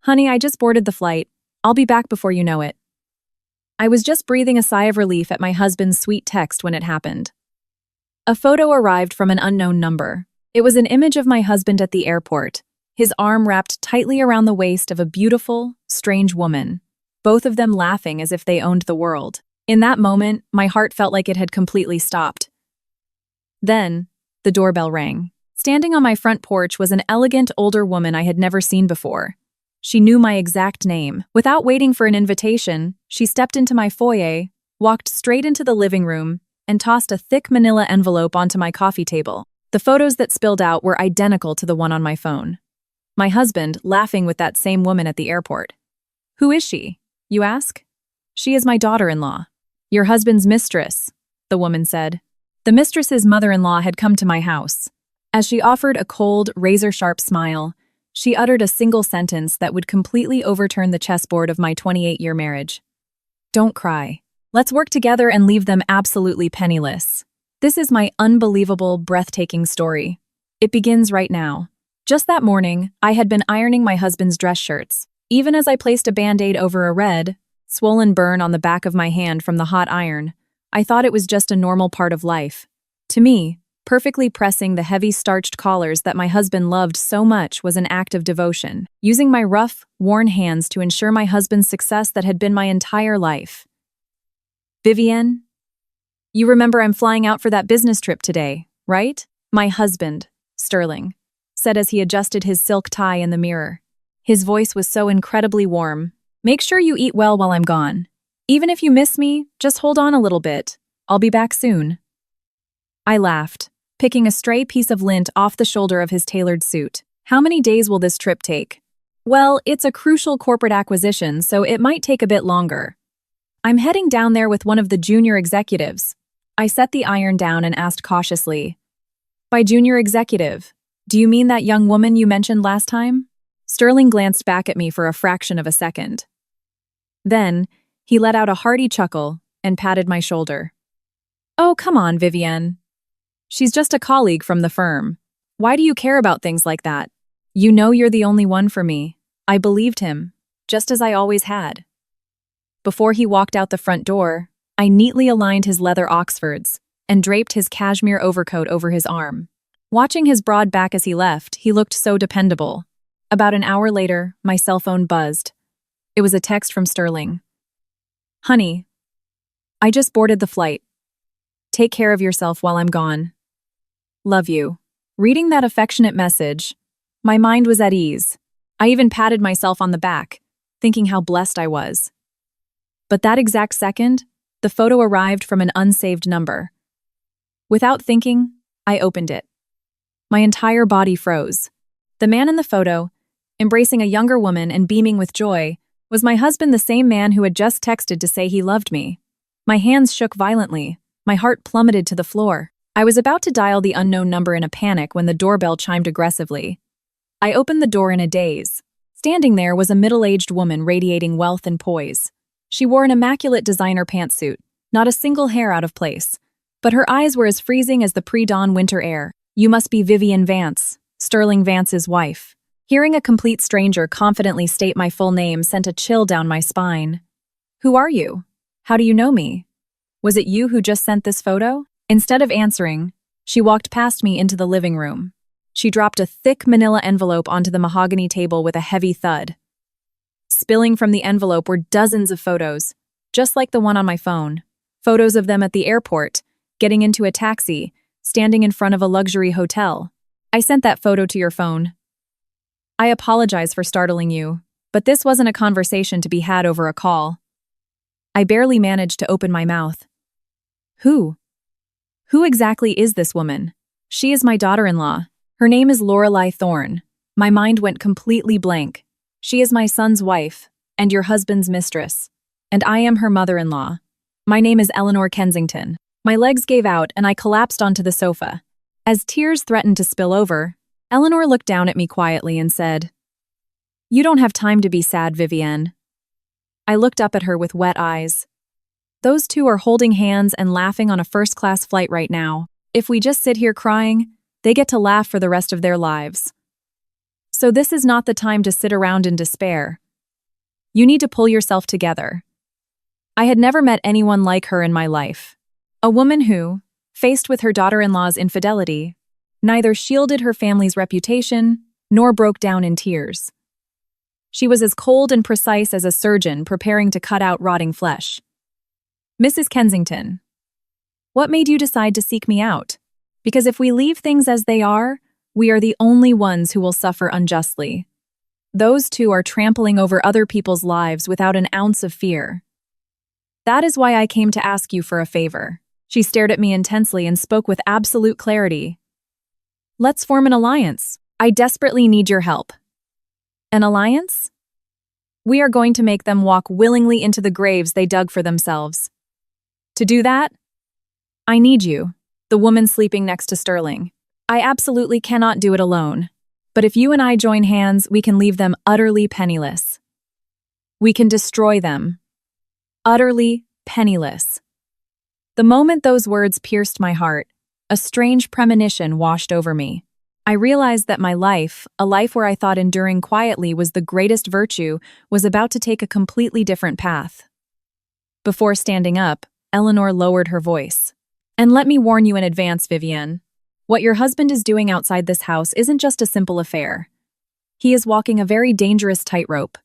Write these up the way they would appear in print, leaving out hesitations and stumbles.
Honey, I just boarded the flight. I'll be back before you know it. I was just breathing a sigh of relief at my husband's sweet text when it happened. A photo arrived from an unknown number. It was an image of my husband at the airport, his arm wrapped tightly around the waist of a beautiful, strange woman, both of them laughing as if they owned the world. In that moment, my heart felt like it had completely stopped. Then, the doorbell rang. Standing on my front porch was an elegant older woman I had never seen before. She knew my exact name. Without waiting for an invitation, she stepped into my foyer, walked straight into the living room, and tossed a thick manila envelope onto my coffee table. The photos that spilled out were identical to the one on my phone. My husband, laughing with that same woman at the airport. Who is she, you ask? She is my daughter-in-law. Your husband's mistress, the woman said. The mistress's mother-in-law had come to my house. As she offered a cold, razor-sharp smile, she uttered a single sentence that would completely overturn the chessboard of my 28-year marriage. Don't cry. Let's work together and leave them absolutely penniless. This is my unbelievable, breathtaking story. It begins right now. Just that morning, I had been ironing my husband's dress shirts. Even as I placed a Band-Aid over a red, swollen burn on the back of my hand from the hot iron, I thought it was just a normal part of life. To me, perfectly pressing the heavy starched collars that my husband loved so much was an act of devotion, using my rough, worn hands to ensure my husband's success that had been my entire life. Vivienne? You remember I'm flying out for that business trip today, right? My husband, Sterling, said as he adjusted his silk tie in the mirror. His voice was so incredibly warm. Make sure you eat well while I'm gone. Even if you miss me, just hold on a little bit. I'll be back soon. I laughed, picking a stray piece of lint off the shoulder of his tailored suit. How many days will this trip take? Well, it's a crucial corporate acquisition, so it might take a bit longer. I'm heading down there with one of the junior executives. I set the iron down and asked cautiously. By junior executive, do you mean that young woman you mentioned last time? Sterling glanced back at me for a fraction of a second. Then, he let out a hearty chuckle and patted my shoulder. Oh, come on, Vivienne. She's just a colleague from the firm. Why do you care about things like that? You know you're the only one for me. I believed him, just as I always had. Before he walked out the front door, I neatly aligned his leather Oxfords and draped his cashmere overcoat over his arm. Watching his broad back as he left, he looked so dependable. About an hour later, my cell phone buzzed. It was a text from Sterling. Honey, I just boarded the flight. Take care of yourself while I'm gone. Love you. Reading that affectionate message, my mind was at ease. I even patted myself on the back, thinking how blessed I was. But that exact second, the photo arrived from an unsaved number. Without thinking, I opened it. My entire body froze. The man in the photo, embracing a younger woman and beaming with joy, was my husband, the same man who had just texted to say he loved me. My hands shook violently. My heart plummeted to the floor. I was about to dial the unknown number in a panic when the doorbell chimed aggressively. I opened the door in a daze. Standing there was a middle-aged woman radiating wealth and poise. She wore an immaculate designer pantsuit, not a single hair out of place. But her eyes were as freezing as the pre-dawn winter air. You must be Vivienne Vance, Sterling Vance's wife. Hearing a complete stranger confidently state my full name sent a chill down my spine. Who are you? How do you know me? Was it you who just sent this photo? Instead of answering, she walked past me into the living room. She dropped a thick manila envelope onto the mahogany table with a heavy thud. Spilling from the envelope were dozens of photos, just like the one on my phone. Photos of them at the airport, getting into a taxi, standing in front of a luxury hotel. I sent that photo to your phone. I apologize for startling you, but this wasn't a conversation to be had over a call. I barely managed to open my mouth. Who? Who exactly is this woman? She is my daughter-in-law. Her name is Lorelei Thorne. My mind went completely blank. She is my son's wife, and your husband's mistress. And I am her mother-in-law. My name is Eleanor Kensington. My legs gave out and I collapsed onto the sofa. As tears threatened to spill over, Eleanor looked down at me quietly and said, You don't have time to be sad, Vivienne. I looked up at her with wet eyes. Those two are holding hands and laughing on a first-class flight right now. If we just sit here crying, they get to laugh for the rest of their lives. So this is not the time to sit around in despair. You need to pull yourself together. I had never met anyone like her in my life. A woman who, faced with her daughter-in-law's infidelity, neither shielded her family's reputation nor broke down in tears. She was as cold and precise as a surgeon preparing to cut out rotting flesh. Mrs. Kensington, what made you decide to seek me out? Because if we leave things as they are, we are the only ones who will suffer unjustly. Those two are trampling over other people's lives without an ounce of fear. That is why I came to ask you for a favor. She stared at me intensely and spoke with absolute clarity. Let's form an alliance. I desperately need your help. An alliance? We are going to make them walk willingly into the graves they dug for themselves. To do that, I need you, the woman sleeping next to Sterling. I absolutely cannot do it alone. But if you and I join hands, we can leave them utterly penniless. We can destroy them. Utterly penniless. The moment those words pierced my heart, a strange premonition washed over me. I realized that my life, a life where I thought enduring quietly was the greatest virtue, was about to take a completely different path. Before standing up, Eleanor lowered her voice. And let me warn you in advance, Vivienne. What your husband is doing outside this house isn't just a simple affair. He is walking a very dangerous tightrope.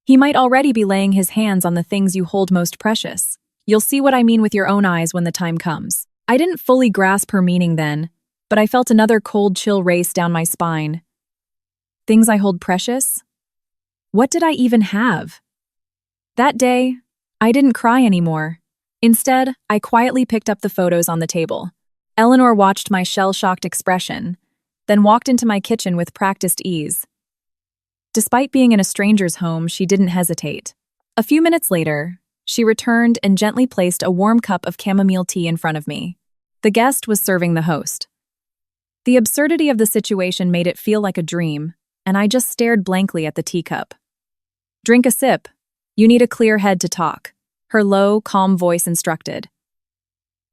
He might already be laying his hands on the things you hold most precious. You'll see what I mean with your own eyes when the time comes. I didn't fully grasp her meaning then, but I felt another cold chill race down my spine. Things I hold precious? What did I even have? That day, I didn't cry anymore. Instead, I quietly picked up the photos on the table. Eleanor watched my shell-shocked expression, then walked into my kitchen with practiced ease. Despite being in a stranger's home, she didn't hesitate. A few minutes later, she returned and gently placed a warm cup of chamomile tea in front of me. The guest was serving the host. The absurdity of the situation made it feel like a dream, and I just stared blankly at the teacup. Drink a sip. You need a clear head to talk, her low, calm voice instructed.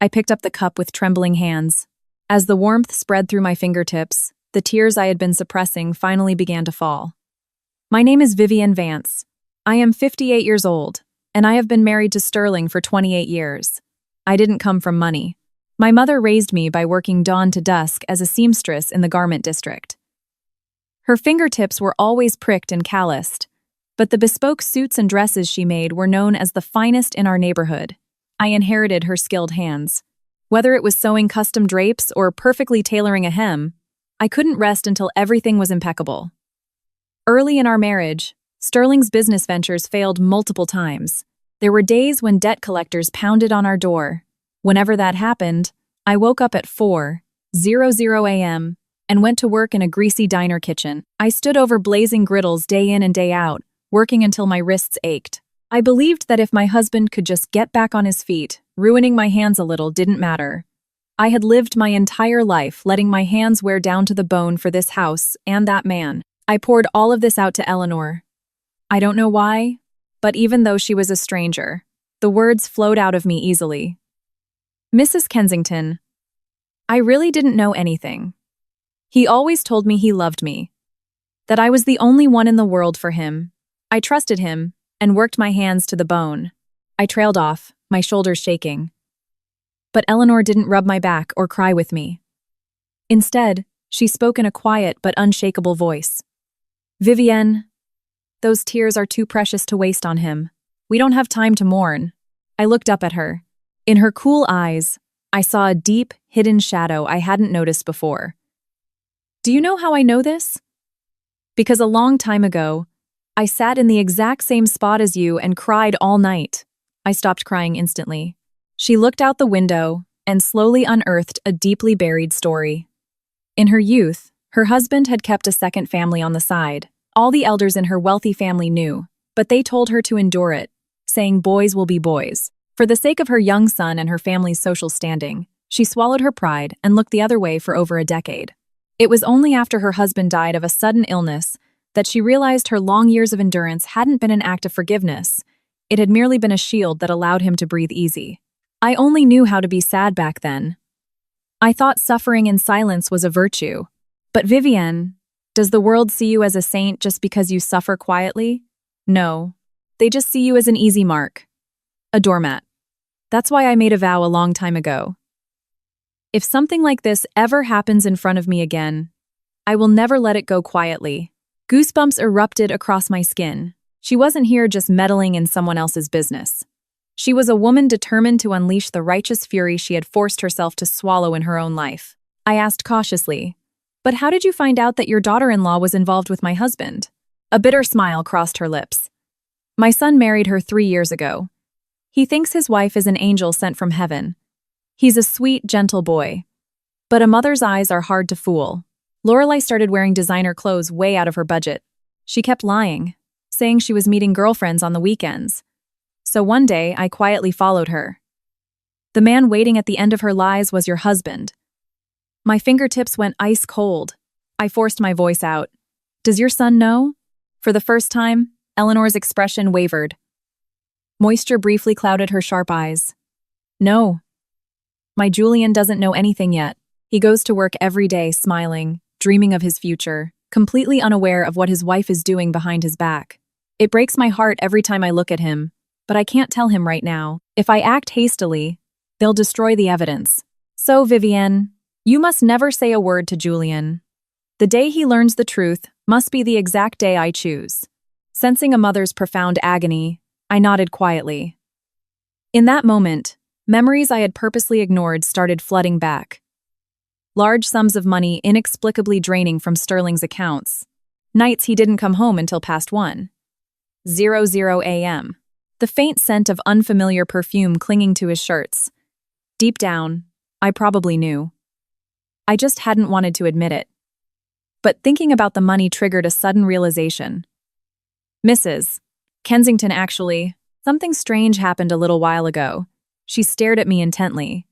I picked up the cup with trembling hands. As the warmth spread through my fingertips, the tears I had been suppressing finally began to fall. My name is Vivienne Vance. I am 58 years old, and I have been married to Sterling for 28 years. I didn't come from money. My mother raised me by working dawn to dusk as a seamstress in the garment district. Her fingertips were always pricked and calloused, but the bespoke suits and dresses she made were known as the finest in our neighborhood. I inherited her skilled hands. Whether it was sewing custom drapes or perfectly tailoring a hem, I couldn't rest until everything was impeccable. Early in our marriage, Sterling's business ventures failed multiple times. There were days when debt collectors pounded on our door. Whenever that happened, I woke up at 4:00 a.m. and went to work in a greasy diner kitchen. I stood over blazing griddles day in and day out, working until my wrists ached. I believed that if my husband could just get back on his feet, ruining my hands a little didn't matter. I had lived my entire life letting my hands wear down to the bone for this house and that man. I poured all of this out to Eleanor. I don't know why, but even though she was a stranger, the words flowed out of me easily. Mrs. Kensington, I really didn't know anything. He always told me he loved me, that I was the only one in the world for him. I trusted him and worked my hands to the bone. I trailed off, my shoulders shaking. But Eleanor didn't rub my back or cry with me. Instead, she spoke in a quiet but unshakable voice. Vivienne, those tears are too precious to waste on him. We don't have time to mourn. I looked up at her. In her cool eyes, I saw a deep, hidden shadow I hadn't noticed before. Do you know how I know this? Because a long time ago, I sat in the exact same spot as you and cried all night. I stopped crying instantly. She looked out the window and slowly unearthed a deeply buried story. In her youth, her husband had kept a second family on the side. All the elders in her wealthy family knew, but they told her to endure it, saying boys will be boys. For the sake of her young son and her family's social standing, she swallowed her pride and looked the other way for over a decade. It was only after her husband died of a sudden illness that she realized her long years of endurance hadn't been an act of forgiveness. It had merely been a shield that allowed him to breathe easy. I only knew how to be sad back then. I thought suffering in silence was a virtue. But Vivienne, Does the world see you as a saint just because you suffer quietly? No. They just see you as an easy mark. A doormat. That's why I made a vow a long time ago. If something like this ever happens in front of me again, I will never let it go quietly. Goosebumps erupted across my skin. She wasn't here just meddling in someone else's business. She was a woman determined to unleash the righteous fury she had forced herself to swallow in her own life. I asked cautiously, "But how did you find out that your daughter-in-law was involved with my husband?" A bitter smile crossed her lips. "My son married her 3 years ago. He thinks his wife is an angel sent from heaven. He's a sweet, gentle boy. But a mother's eyes are hard to fool." Lorelai started wearing designer clothes way out of her budget. She kept lying, saying she was meeting girlfriends on the weekends. So one day, I quietly followed her. The man waiting at the end of her lies was your husband. My fingertips went ice cold. I forced my voice out. "Does your son know?" For the first time, Eleanor's expression wavered. Moisture briefly clouded her sharp eyes. "No. My Julian doesn't know anything yet. He goes to work every day smiling, dreaming of his future, completely unaware of what his wife is doing behind his back. It breaks my heart every time I look at him, but I can't tell him right now. If I act hastily, they'll destroy the evidence. So, Vivienne, you must never say a word to Julian. The day he learns the truth must be the exact day I choose." Sensing a mother's profound agony, I nodded quietly. In that moment, memories I had purposely ignored started flooding back. Large sums of money inexplicably draining from Sterling's accounts. Nights he didn't come home until past 1:00 a.m. The faint scent of unfamiliar perfume clinging to his shirts. Deep down, I probably knew. I just hadn't wanted to admit it. But thinking about the money triggered a sudden realization. "Mrs. Kensington, actually, something strange happened a little while ago." She stared at me intently.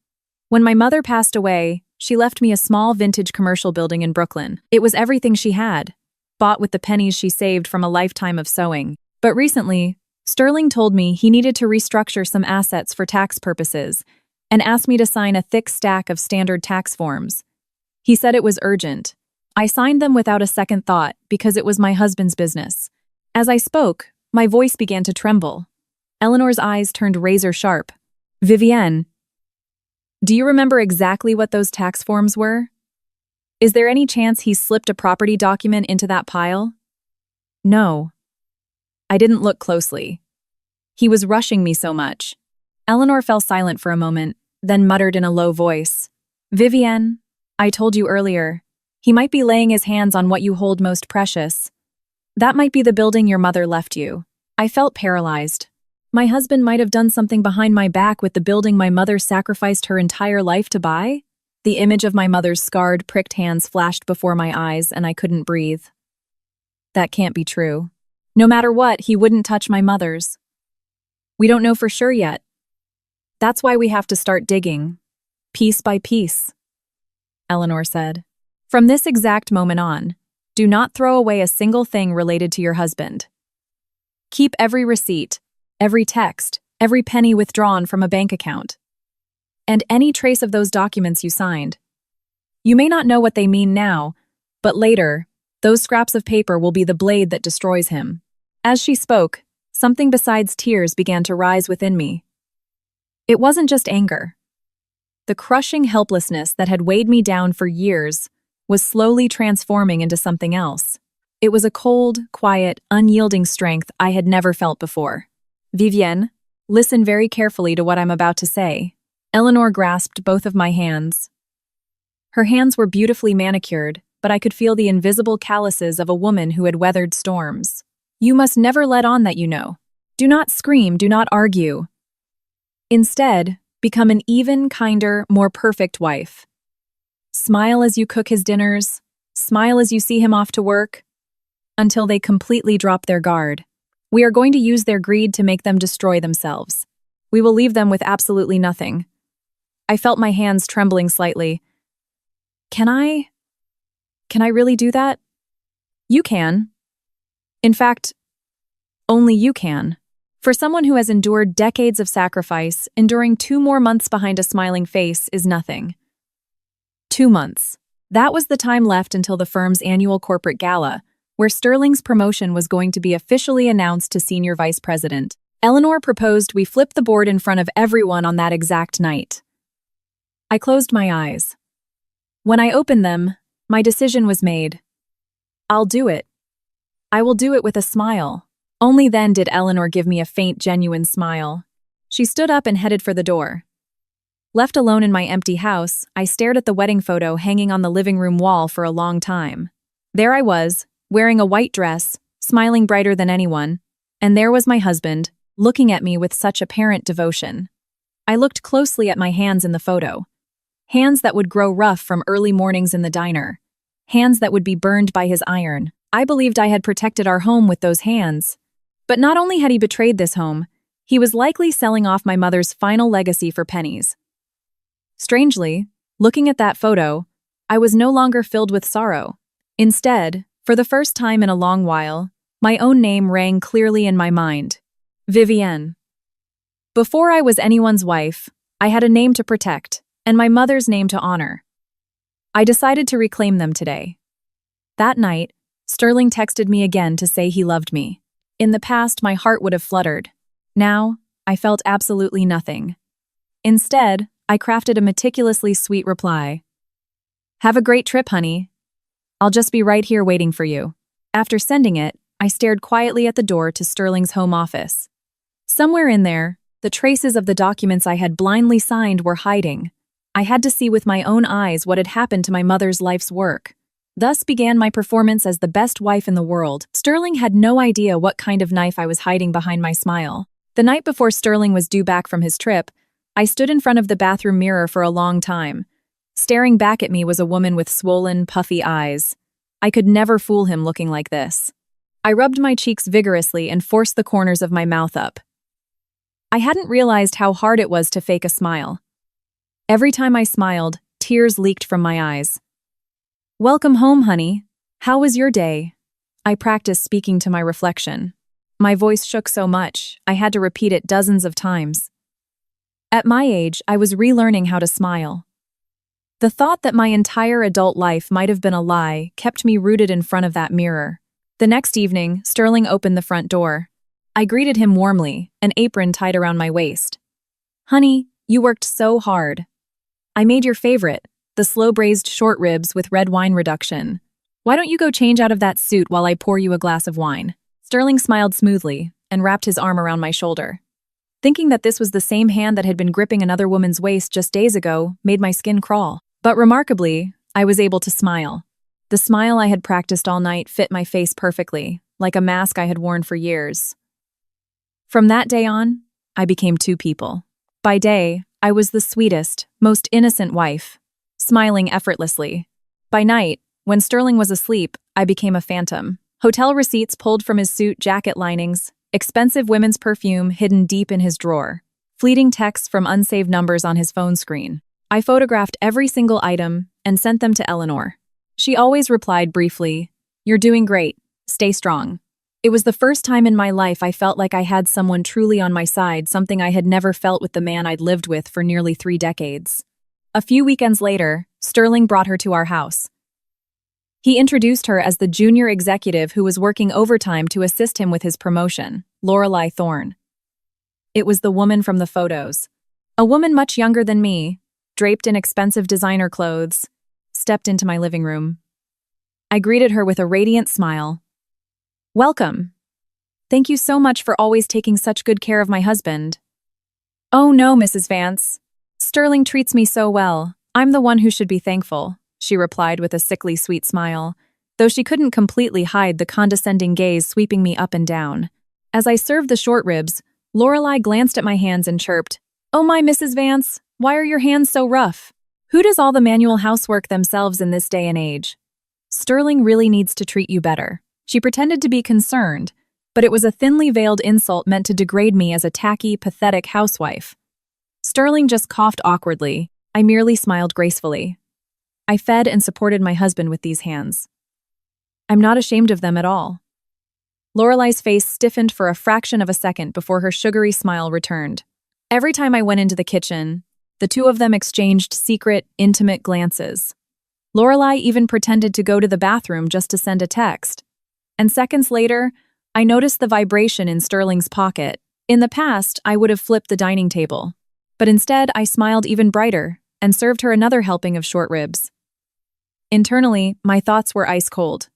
"When my mother passed away, she left me a small vintage commercial building in Brooklyn. It was everything she had, bought with the pennies she saved from a lifetime of sewing. But recently, Sterling told me he needed to restructure some assets for tax purposes and asked me to sign a thick stack of standard tax forms. He said it was urgent. I signed them without a second thought because it was my husband's business." As I spoke, my voice began to tremble. Eleanor's eyes turned razor sharp. "Vivienne, do you remember exactly what those tax forms were? Is there any chance he slipped a property document into that pile?" "No." I didn't look closely. He was rushing me so much. Eleanor fell silent for a moment, then muttered in a low voice, "Vivienne, I told you earlier, he might be laying his hands on what you hold most precious. That might be the building your mother left you." I felt paralyzed. My husband might have done something behind my back with the building my mother sacrificed her entire life to buy? The image of my mother's scarred, pricked hands flashed before my eyes, and I couldn't breathe. That can't be true. No matter what, he wouldn't touch my mother's. We don't know for sure yet. That's why we have to start digging, piece by piece, Eleanor said. From this exact moment on, do not throw away a single thing related to your husband. Keep every receipt, every text, every penny withdrawn from a bank account, and any trace of those documents you signed. You may not know what they mean now, but later, those scraps of paper will be the blade that destroys him. As she spoke, something besides tears began to rise within me. It wasn't just anger. The crushing helplessness that had weighed me down for years was slowly transforming into something else. It was a cold, quiet, unyielding strength I had never felt before. Vivienne, listen very carefully to what I'm about to say. Eleanor grasped both of my hands. Her hands were beautifully manicured, but I could feel the invisible calluses of a woman who had weathered storms. You must never let on that you know. Do not scream, do not argue. Instead, become an even, kinder, more perfect wife. Smile as you cook his dinners, smile as you see him off to work, until they completely drop their guard. We are going to use their greed to make them destroy themselves. We will leave them with absolutely nothing. I felt my hands trembling slightly. Can I really do that? You can. In fact, only you can. For someone who has endured decades of sacrifice, enduring 2 more months behind a smiling face is nothing. 2 months. That was the time left until the firm's annual corporate gala, where Sterling's promotion was going to be officially announced to senior vice president. Eleanor proposed we flip the board in front of everyone on that exact night. I closed my eyes. When I opened them, my decision was made. I'll do it. I will do it with a smile. Only then did Eleanor give me a faint, genuine smile. She stood up and headed for the door. Left alone in my empty house, I stared at the wedding photo hanging on the living room wall for a long time. There I was, wearing a white dress, smiling brighter than anyone, and there was my husband, looking at me with such apparent devotion. I looked closely at my hands in the photo. Hands that would grow rough from early mornings in the diner. Hands that would be burned by his iron. I believed I had protected our home with those hands. But not only had he betrayed this home, he was likely selling off my mother's final legacy for pennies. Strangely, looking at that photo, I was no longer filled with sorrow. Instead, for the first time in a long while, my own name rang clearly in my mind. Vivienne. Before I was anyone's wife, I had a name to protect, and my mother's name to honor. I decided to reclaim them today. That night, Sterling texted me again to say he loved me. In the past, my heart would have fluttered. Now, I felt absolutely nothing. Instead, I crafted a meticulously sweet reply. Have a great trip, honey. I'll just be right here waiting for you. After sending it, I stared quietly at the door to Sterling's home office. Somewhere in there, the traces of the documents I had blindly signed were hiding. I had to see with my own eyes what had happened to my mother's life's work. Thus began my performance as the best wife in the world. Sterling had no idea what kind of knife I was hiding behind my smile. The night before Sterling was due back from his trip, I stood in front of the bathroom mirror for a long time. Staring back at me was a woman with swollen, puffy eyes. I could never fool him looking like this. I rubbed my cheeks vigorously and forced the corners of my mouth up. I hadn't realized how hard it was to fake a smile. Every time I smiled, tears leaked from my eyes. Welcome home, honey. How was your day? I practiced speaking to my reflection. My voice shook so much, I had to repeat it dozens of times. At my age, I was relearning how to smile. The thought that my entire adult life might have been a lie kept me rooted in front of that mirror. The next evening, Sterling opened the front door. I greeted him warmly, an apron tied around my waist. Honey, you worked so hard. I made your favorite, the slow-braised short ribs with red wine reduction. Why don't you go change out of that suit while I pour you a glass of wine? Sterling smiled smoothly and wrapped his arm around my shoulder. Thinking that this was the same hand that had been gripping another woman's waist just days ago made my skin crawl. But remarkably, I was able to smile. The smile I had practiced all night fit my face perfectly, like a mask I had worn for years. From that day on, I became two people. By day, I was the sweetest, most innocent wife, smiling effortlessly. By night, when Sterling was asleep, I became a phantom. Hotel receipts pulled from his suit jacket linings, expensive women's perfume hidden deep in his drawer, fleeting texts from unsaved numbers on his phone screen. I photographed every single item and sent them to Eleanor. She always replied briefly, "You're doing great. Stay strong." It was the first time in my life I felt like I had someone truly on my side, something I had never felt with the man I'd lived with for nearly 3 decades. A few weekends later, Sterling brought her to our house. He introduced her as the junior executive who was working overtime to assist him with his promotion, Lorelei Thorne. It was the woman from the photos. A woman much younger than me, draped in expensive designer clothes, stepped into my living room. I greeted her with a radiant smile. Welcome. Thank you so much for always taking such good care of my husband. Oh no, Mrs. Vance. Sterling treats me so well. I'm the one who should be thankful, she replied with a sickly sweet smile, though she couldn't completely hide the condescending gaze sweeping me up and down. As I served the short ribs, Lorelei glanced at my hands and chirped, "Oh my, Mrs. Vance, why are your hands so rough? Who does all the manual housework themselves in this day and age? Sterling really needs to treat you better." She pretended to be concerned, but it was a thinly veiled insult meant to degrade me as a tacky, pathetic housewife. Sterling just coughed awkwardly. I merely smiled gracefully. I fed and supported my husband with these hands. I'm not ashamed of them at all. Lorelei's face stiffened for a fraction of a second before her sugary smile returned. Every time I went into the kitchen, the two of them exchanged secret, intimate glances. Lorelai even pretended to go to the bathroom just to send a text. And seconds later, I noticed the vibration in Sterling's pocket. In the past, I would have flipped the dining table. But instead, I smiled even brighter and served her another helping of short ribs. Internally, my thoughts were ice cold.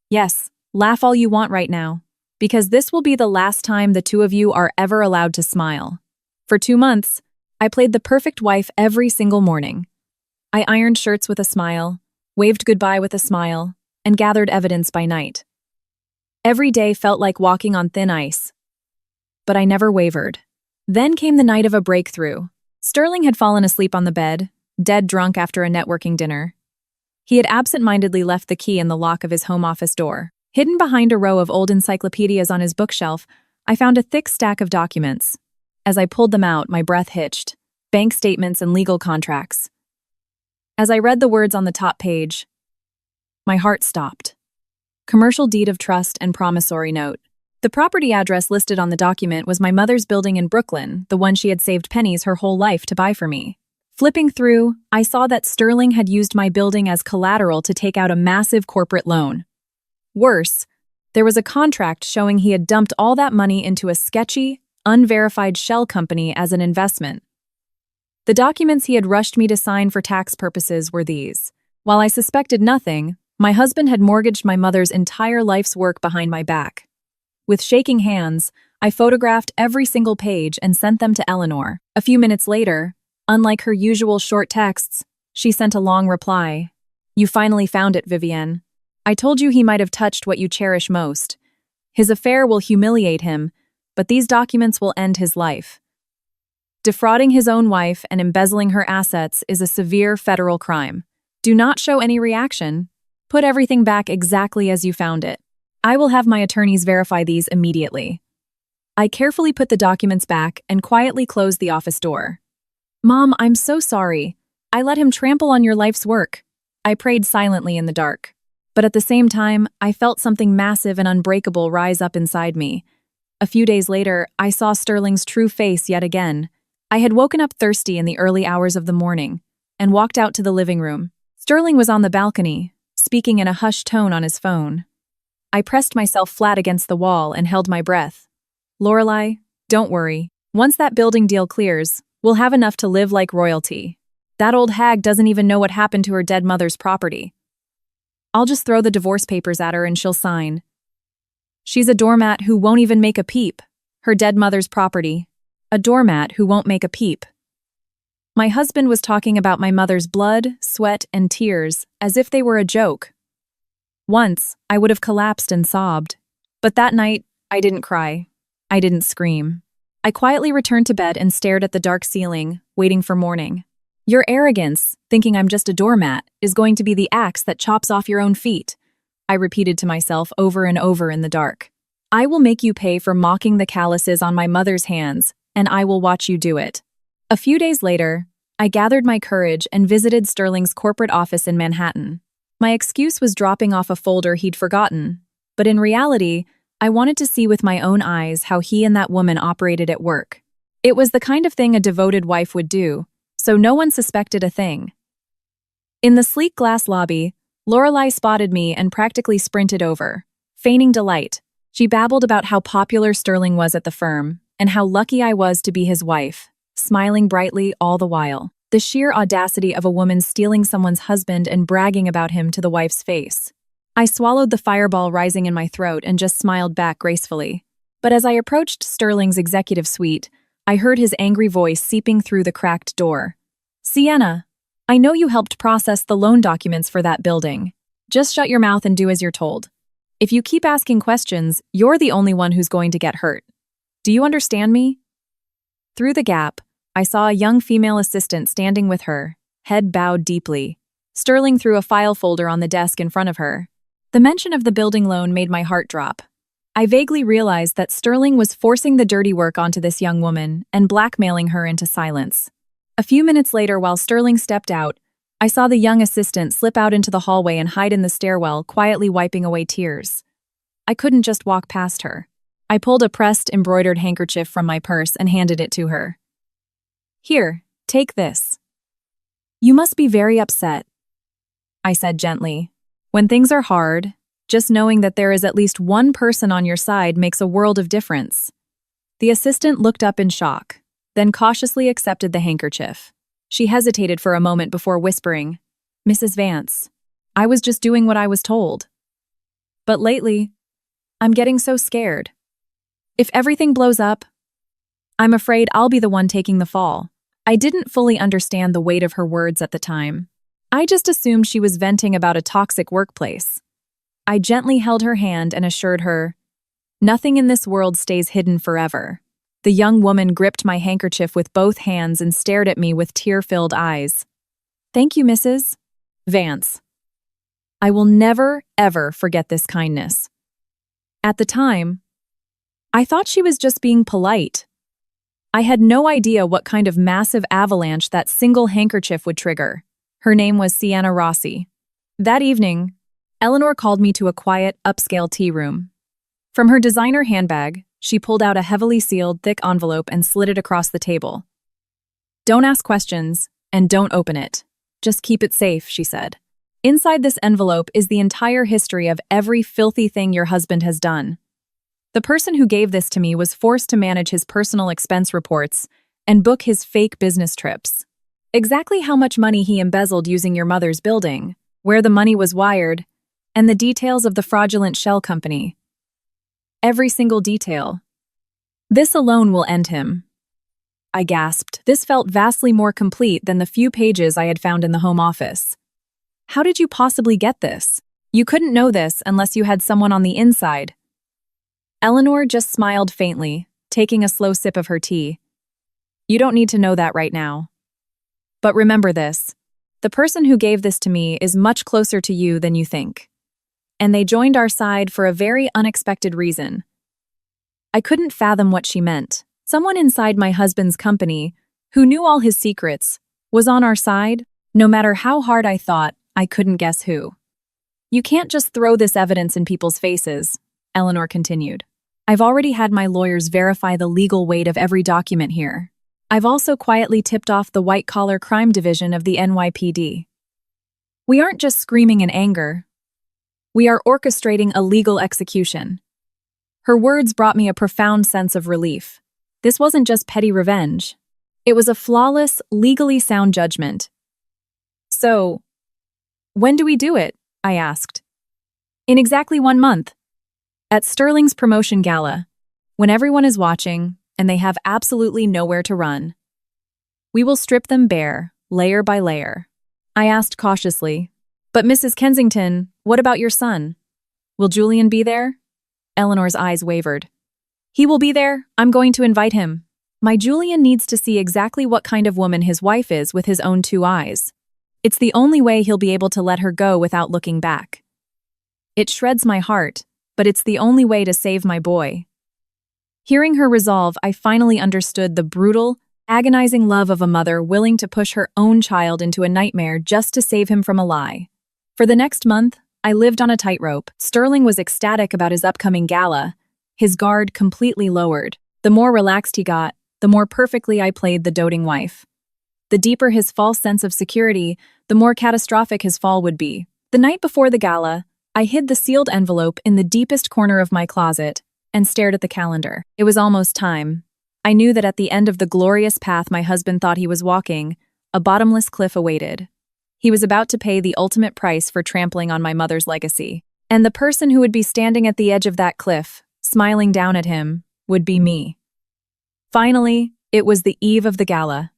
Yes, laugh all you want right now, because this will be the last time the two of you are ever allowed to smile. For 2 months, I played the perfect wife every single morning. I ironed shirts with a smile, waved goodbye with a smile, and gathered evidence by night. Every day felt like walking on thin ice. But I never wavered. Then came the night of a breakthrough. Sterling had fallen asleep on the bed, dead drunk after a networking dinner. He had absent-mindedly left the key in the lock of his home office door. Hidden behind a row of old encyclopedias on his bookshelf, I found a thick stack of documents. As I pulled them out, my breath hitched. Bank statements and legal contracts. As I read the words on the top page, my heart stopped. Commercial deed of trust and promissory note. The property address listed on the document was my mother's building in Brooklyn, the one she had saved pennies her whole life to buy for me. Flipping through, I saw that Sterling had used my building as collateral to take out a massive corporate loan. Worse, there was a contract showing he had dumped all that money into a sketchy, unverified shell company as an investment. The documents he had rushed me to sign for tax purposes were these. While I suspected nothing, my husband had mortgaged my mother's entire life's work behind my back. With shaking hands, I photographed every single page and sent them to Eleanor. A few minutes later, unlike her usual short texts, she sent a long reply. You finally found it, Vivienne. I told you he might have touched what you cherish most. His affair will humiliate him, but these documents will end his life. Defrauding his own wife and embezzling her assets is a severe federal crime. Do not show any reaction. Put everything back exactly as you found it. I will have my attorneys verify these immediately. I carefully put the documents back and quietly closed the office door. Mom, I'm so sorry. I let him trample on your life's work. I prayed silently in the dark. But at the same time, I felt something massive and unbreakable rise up inside me. A few days later, I saw Sterling's true face yet again. I had woken up thirsty in the early hours of the morning and walked out to the living room. Sterling was on the balcony, speaking in a hushed tone on his phone. I pressed myself flat against the wall and held my breath. Lorelai, don't worry. Once that building deal clears, we'll have enough to live like royalty. That old hag doesn't even know what happened to her dead mother's property. I'll just throw the divorce papers at her and she'll sign. She's a doormat who won't even make a peep. Her dead mother's property. A doormat who won't make a peep. My husband was talking about my mother's blood, sweat, and tears as if they were a joke. Once, I would have collapsed and sobbed. But that night, I didn't cry. I didn't scream. I quietly returned to bed and stared at the dark ceiling, waiting for morning. Your arrogance, thinking I'm just a doormat, is going to be the axe that chops off your own feet, I repeated to myself over and over in the dark. I will make you pay for mocking the calluses on my mother's hands, and I will watch you do it. A few days later, I gathered my courage and visited Sterling's corporate office in Manhattan. My excuse was dropping off a folder he'd forgotten, but in reality, I wanted to see with my own eyes how he and that woman operated at work. It was the kind of thing a devoted wife would do, so no one suspected a thing. In the sleek glass lobby, Lorelai spotted me and practically sprinted over. Feigning delight, she babbled about how popular Sterling was at the firm and how lucky I was to be his wife, smiling brightly all the while. The sheer audacity of a woman stealing someone's husband and bragging about him to the wife's face. I swallowed the fireball rising in my throat and just smiled back gracefully. But as I approached Sterling's executive suite, I heard his angry voice seeping through the cracked door. Sienna, I know you helped process the loan documents for that building. Just shut your mouth and do as you're told. If you keep asking questions, you're the only one who's going to get hurt. Do you understand me? Through the gap, I saw a young female assistant standing with her, head bowed deeply. Sterling threw a file folder on the desk in front of her. The mention of the building loan made my heart drop. I vaguely realized that Sterling was forcing the dirty work onto this young woman and blackmailing her into silence. A few minutes later, while Sterling stepped out, I saw the young assistant slip out into the hallway and hide in the stairwell, quietly wiping away tears. I couldn't just walk past her. I pulled a pressed, embroidered handkerchief from my purse and handed it to her. Here, take this. You must be very upset. I said gently. When things are hard, just knowing that there is at least one person on your side makes a world of difference. The assistant looked up in shock, then cautiously accepted the handkerchief. She hesitated for a moment before whispering, "Mrs. Vance, I was just doing what I was told. But lately, I'm getting so scared. If everything blows up, I'm afraid I'll be the one taking the fall." I didn't fully understand the weight of her words at the time. I just assumed she was venting about a toxic workplace. I gently held her hand and assured her, "Nothing in this world stays hidden forever." The young woman gripped my handkerchief with both hands and stared at me with tear-filled eyes. "Thank you, Mrs. Vance. I will never, ever forget this kindness." At the time, I thought she was just being polite. I had no idea what kind of massive avalanche that single handkerchief would trigger. Her name was Sienna Rossi. That evening, Eleanor called me to a quiet, upscale tea room. From her designer handbag, she pulled out a heavily sealed, thick envelope and slid it across the table. "Don't ask questions, and don't open it. Just keep it safe," she said. "Inside this envelope is the entire history of every filthy thing your husband has done. The person who gave this to me was forced to manage his personal expense reports and book his fake business trips. Exactly how much money he embezzled using your mother's building, where the money was wired, and the details of the fraudulent shell company. Every single detail. This alone will end him." I gasped. This felt vastly more complete than the few pages I had found in the home office. "How did you possibly get this? You couldn't know this unless you had someone on the inside." Eleanor just smiled faintly, taking a slow sip of her tea. "You don't need to know that right now. But remember this, the person who gave this to me is much closer to you than you think. And they joined our side for a very unexpected reason." I couldn't fathom what she meant. Someone inside my husband's company, who knew all his secrets, was on our side. No matter how hard I thought, I couldn't guess who. "You can't just throw this evidence in people's faces," Eleanor continued. "I've already had my lawyers verify the legal weight of every document here. I've also quietly tipped off the white-collar crime division of the NYPD. We aren't just screaming in anger. We are orchestrating a legal execution." Her words brought me a profound sense of relief. This wasn't just petty revenge. It was a flawless, legally sound judgment. "So, when do we do it?" I asked. "In exactly 1 month. At Sterling's promotion gala, when everyone is watching and they have absolutely nowhere to run. We will strip them bare, layer by layer." I asked cautiously, "But Mrs. Kensington, what about your son? Will Julian be there?" Eleanor's eyes wavered. "He will be there. I'm going to invite him. My Julian needs to see exactly what kind of woman his wife is with his own 2 eyes. It's the only way he'll be able to let her go without looking back. It shreds my heart, but it's the only way to save my boy." Hearing her resolve, I finally understood the brutal, agonizing love of a mother willing to push her own child into a nightmare just to save him from a lie. For the next month, I lived on a tightrope. Sterling was ecstatic about his upcoming gala, his guard completely lowered. The more relaxed he got, the more perfectly I played the doting wife. The deeper his false sense of security, the more catastrophic his fall would be. The night before the gala, I hid the sealed envelope in the deepest corner of my closet and stared at the calendar. It was almost time. I knew that at the end of the glorious path my husband thought he was walking, a bottomless cliff awaited. He was about to pay the ultimate price for trampling on my mother's legacy. And the person who would be standing at the edge of that cliff, smiling down at him, would be me. Finally, it was the eve of the gala.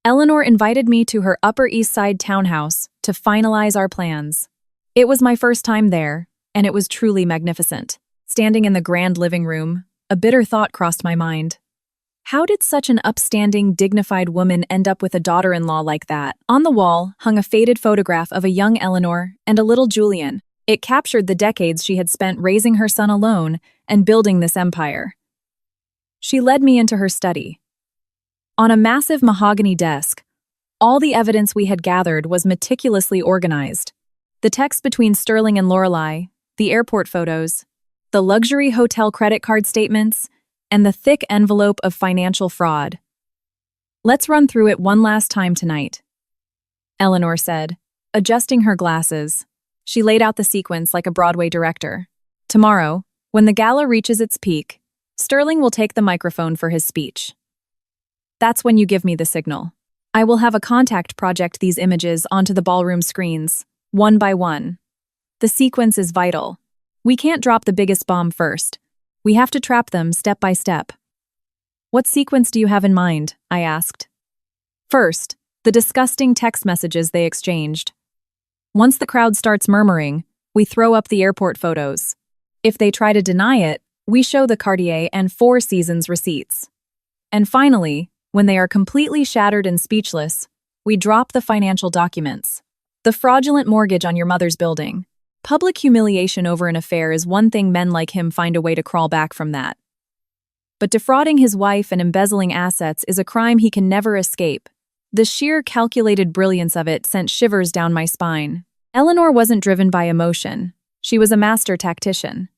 Eleanor invited me to her Upper East Side townhouse to finalize our plans. It was my first time there, and it was truly magnificent. Standing in the grand living room, a bitter thought crossed my mind. How did such an upstanding, dignified woman end up with a daughter-in-law like that? On the wall hung a faded photograph of a young Eleanor and a little Julian. It captured the decades she had spent raising her son alone and building this empire. She led me into her study. On a massive mahogany desk, all the evidence we had gathered was meticulously organized. The text between Sterling and Lorelei, the airport photos, the luxury hotel credit card statements, and the thick envelope of financial fraud. "Let's run through it one last time tonight," Eleanor said, Adjusting her glasses, she laid out the sequence like a Broadway director. Tomorrow, when the gala reaches its peak, Sterling will take the microphone for his speech. That's when you give me the signal. I will have a contact project these images onto the ballroom screens, one by one. The sequence is vital. We can't drop the biggest bomb first. We have to trap them step by step. What sequence do you have in mind? I asked. First, the disgusting text messages they exchanged. Once the crowd starts murmuring, we throw up the airport photos. If they try to deny it, we show the Cartier and Four Seasons receipts. And finally, when they are completely shattered and speechless, we drop the financial documents. The fraudulent mortgage on your mother's building. Public humiliation over an affair is one thing men like him find a way to crawl back from that. But defrauding his wife and embezzling assets is a crime he can never escape. The sheer calculated brilliance of it sent shivers down my spine. Eleanor wasn't driven by emotion. She was a master tactician.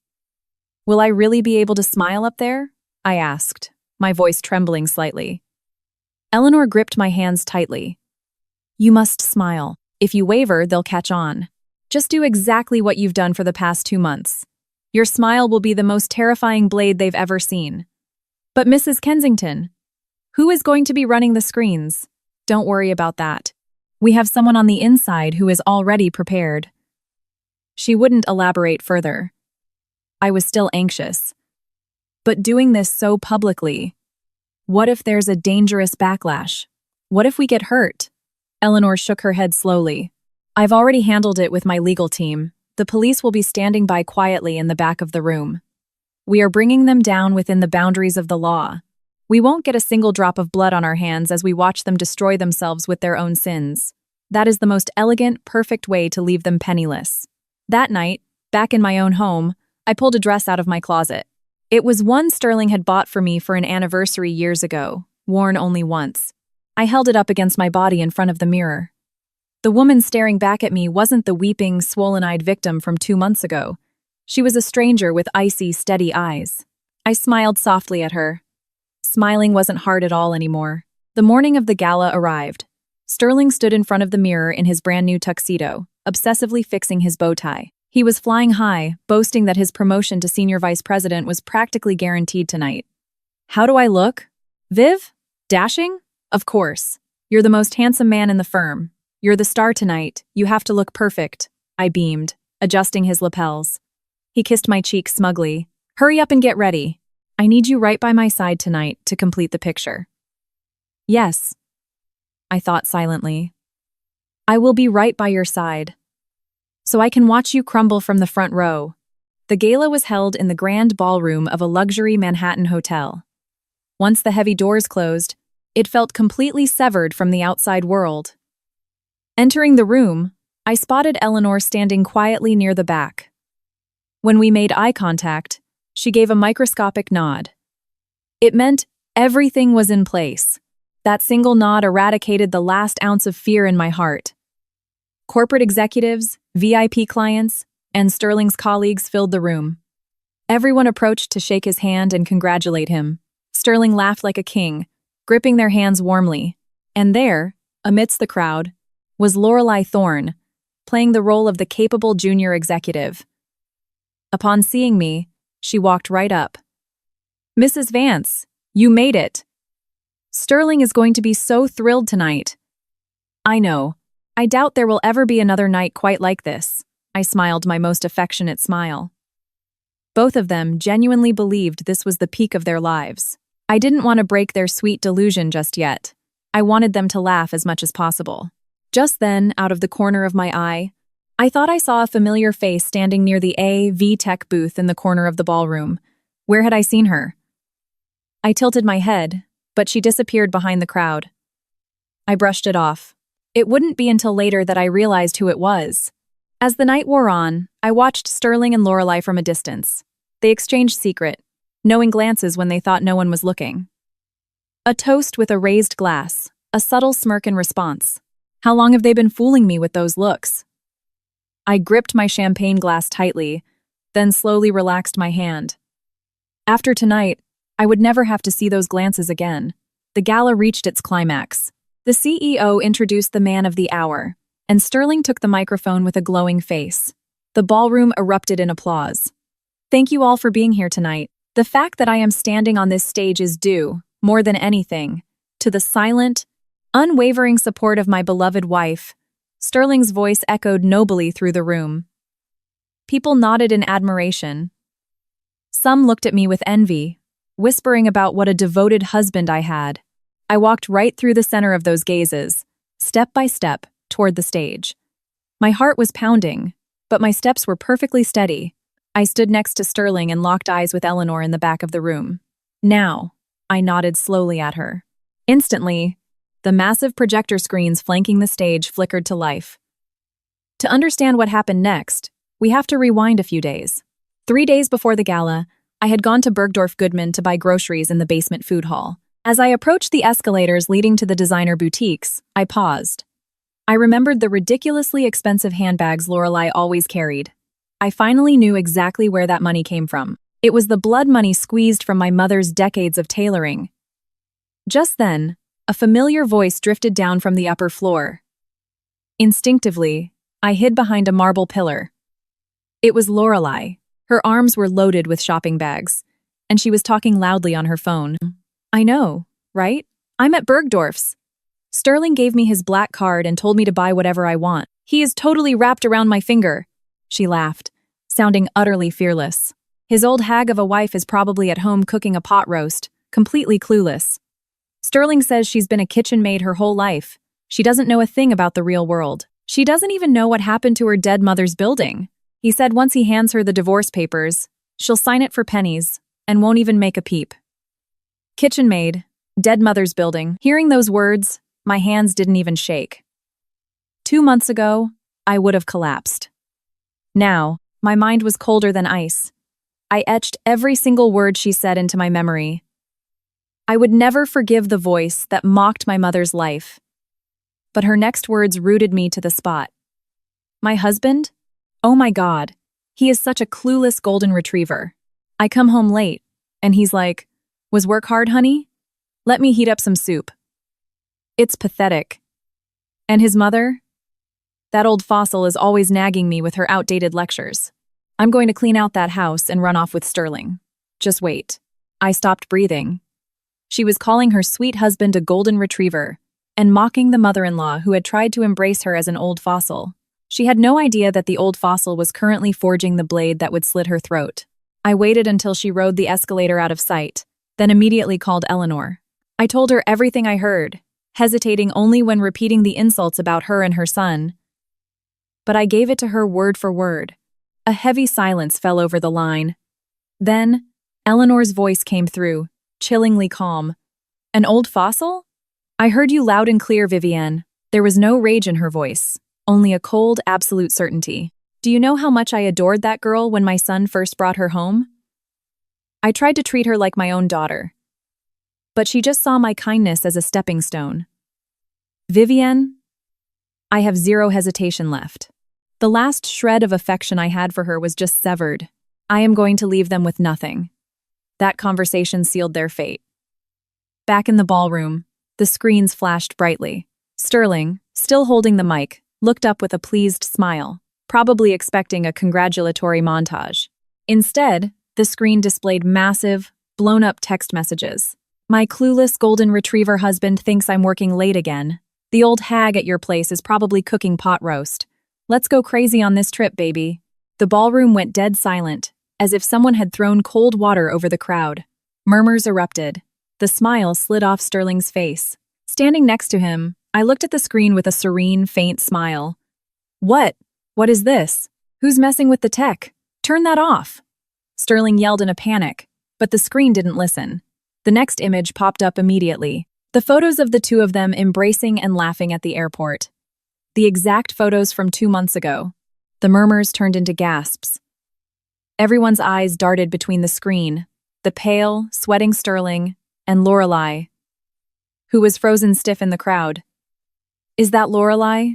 Will I really be able to smile up there? I asked, my voice trembling slightly. Eleanor gripped my hands tightly. You must smile. If you waver, they'll catch on. Just do exactly what you've done for the past 2 months. Your smile will be the most terrifying blade they've ever seen. But Mrs. Kensington, who is going to be running the screens? Don't worry about that. We have someone on the inside who is already prepared. She wouldn't elaborate further. I was still anxious. But doing this so publicly, what if there's a dangerous backlash? What if we get hurt? Eleanor shook her head slowly. I've already handled it with my legal team. The police will be standing by quietly in the back of the room. We are bringing them down within the boundaries of the law. We won't get a single drop of blood on our hands as we watch them destroy themselves with their own sins. That is the most elegant, perfect way to leave them penniless. That night, back in my own home, I pulled a dress out of my closet. It was one Sterling had bought for me for an anniversary years ago, worn only once. I held it up against my body in front of the mirror. The woman staring back at me wasn't the weeping, swollen-eyed victim from 2 months ago. She was a stranger with icy, steady eyes. I smiled softly at her. Smiling wasn't hard at all anymore. The morning of the gala arrived. Sterling stood in front of the mirror in his brand-new tuxedo, obsessively fixing his bow tie. He was flying high, boasting that his promotion to senior vice president was practically guaranteed tonight. How do I look? Viv? Dashing? Of course. You're the most handsome man in the firm. You're the star tonight. You have to look perfect. I beamed, adjusting his lapels. He kissed my cheek smugly. Hurry up and get ready. I need you right by my side tonight to complete the picture. Yes, I thought silently. I will be right by your side. So I can watch you crumble from the front row. The gala was held in the grand ballroom of a luxury Manhattan hotel. Once the heavy doors closed, it felt completely severed from the outside world. Entering the room, I spotted Eleanor standing quietly near the back. When we made eye contact, she gave a microscopic nod. It meant everything was in place. That single nod eradicated the last ounce of fear in my heart. Corporate executives, VIP clients, and Sterling's colleagues filled the room. Everyone approached to shake his hand and congratulate him. Sterling laughed like a king, gripping their hands warmly. And there, amidst the crowd, was Lorelei Thorne, playing the role of the capable junior executive. Upon seeing me, she walked right up. Mrs. Vance, you made it. Sterling is going to be so thrilled tonight. I know. I doubt there will ever be another night quite like this. I smiled my most affectionate smile. Both of them genuinely believed this was the peak of their lives. I didn't want to break their sweet delusion just yet. I wanted them to laugh as much as possible. Just then, out of the corner of my eye, I thought I saw a familiar face standing near the AV Tech booth in the corner of the ballroom. Where had I seen her? I tilted my head, but she disappeared behind the crowd. I brushed it off. It wouldn't be until later that I realized who it was. As the night wore on, I watched Sterling and Lorelei from a distance. They exchanged secret, knowing glances when they thought no one was looking. A toast with a raised glass, a subtle smirk in response. How long have they been fooling me with those looks? I gripped my champagne glass tightly, then slowly relaxed my hand. After tonight, I would never have to see those glances again. The gala reached its climax. The CEO introduced the man of the hour, and Sterling took the microphone with a glowing face. The ballroom erupted in applause. Thank you all for being here tonight. The fact that I am standing on this stage is due, more than anything, to the silent, unwavering support of my beloved wife. Sterling's voice echoed nobly through the room. People nodded in admiration. Some looked at me with envy, whispering about what a devoted husband I had. I walked right through the center of those gazes, step by step, toward the stage. My heart was pounding, but my steps were perfectly steady. I stood next to Sterling and locked eyes with Eleanor in the back of the room. Now, I nodded slowly at her. Instantly, the massive projector screens flanking the stage flickered to life. To understand what happened next, we have to rewind a few days. 3 days before the gala, I had gone to Bergdorf Goodman to buy groceries in the basement food hall. As I approached the escalators leading to the designer boutiques, I paused. I remembered the ridiculously expensive handbags Lorelei always carried. I finally knew exactly where that money came from. It was the blood money squeezed from my mother's decades of tailoring. Just then, a familiar voice drifted down from the upper floor. Instinctively, I hid behind a marble pillar. It was Lorelei. Her arms were loaded with shopping bags, and she was talking loudly on her phone. I know, right? I'm at Bergdorf's. Sterling gave me his black card and told me to buy whatever I want. He is totally wrapped around my finger. She laughed, sounding utterly fearless. His old hag of a wife is probably at home cooking a pot roast, completely clueless. Sterling says she's been a kitchen maid her whole life. She doesn't know a thing about the real world. She doesn't even know what happened to her dead mother's building. He said once he hands her the divorce papers, she'll sign it for pennies and won't even make a peep. Kitchen maid, dead mother's building. Hearing those words, my hands didn't even shake. 2 months ago, I would have collapsed. Now, my mind was colder than ice. I etched every single word she said into my memory. I would never forgive the voice that mocked my mother's life. But her next words rooted me to the spot. My husband? Oh my God, he is such a clueless golden retriever. I come home late, and he's like, "Was work hard, honey? Let me heat up some soup." It's pathetic. And his mother? That old fossil is always nagging me with her outdated lectures. I'm going to clean out that house and run off with Sterling. Just wait. I stopped breathing. She was calling her sweet husband a golden retriever and mocking the mother-in-law who had tried to embrace her as an old fossil. She had no idea that the old fossil was currently forging the blade that would slit her throat. I waited until she rode the escalator out of sight, then immediately called Eleanor. I told her everything I heard, hesitating only when repeating the insults about her and her son. But I gave it to her word for word. A heavy silence fell over the line. Then, Eleanor's voice came through, chillingly calm. "An old fossil? I heard you loud and clear, Vivienne." There was no rage in her voice, only a cold, absolute certainty. "Do you know how much I adored that girl when my son first brought her home? I tried to treat her like my own daughter. But she just saw my kindness as a stepping stone. Vivienne, I have zero hesitation left. The last shred of affection I had for her was just severed. I am going to leave them with nothing." That conversation sealed their fate. Back in the ballroom, the screens flashed brightly. Sterling, still holding the mic, looked up with a pleased smile, probably expecting a congratulatory montage. Instead, the screen displayed massive, blown-up text messages. "My clueless golden retriever husband thinks I'm working late again. The old hag at your place is probably cooking pot roast. Let's go crazy on this trip, baby." The ballroom went dead silent, as if someone had thrown cold water over the crowd. Murmurs erupted. The smile slid off Sterling's face. Standing next to him, I looked at the screen with a serene, faint smile. What? What is this? Who's messing with the tech? Turn that off!" Sterling yelled in a panic, but the screen didn't listen. The next image popped up immediately. The photos of the two of them embracing and laughing at the airport. The exact photos from 2 months ago. The murmurs turned into gasps. Everyone's eyes darted between the screen, the pale, sweating Sterling, and Lorelei, who was frozen stiff in the crowd. "Is that Lorelei?"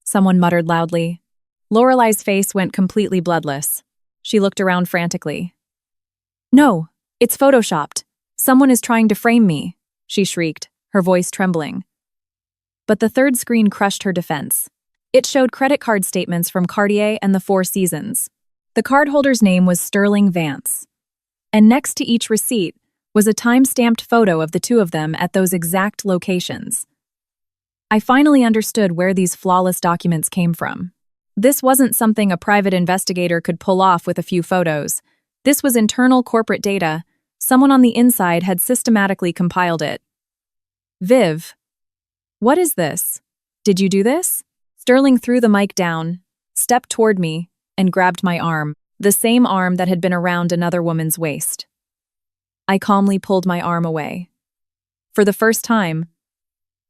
Someone muttered loudly. Lorelei's face went completely bloodless. She looked around frantically. "No, it's photoshopped. Someone is trying to frame me," she shrieked, her voice trembling. But the third screen crushed her defense. It showed credit card statements from Cartier and the Four Seasons. The cardholder's name was Sterling Vance. And next to each receipt was a time-stamped photo of the two of them at those exact locations. I finally understood where these flawless documents came from. This wasn't something a private investigator could pull off with a few photos. This was internal corporate data. Someone on the inside had systematically compiled it. Viv, what is this? Did you do this? Sterling threw the mic down, stepped toward me, and grabbed my arm, the same arm that had been around another woman's waist. I calmly pulled my arm away. For the first time,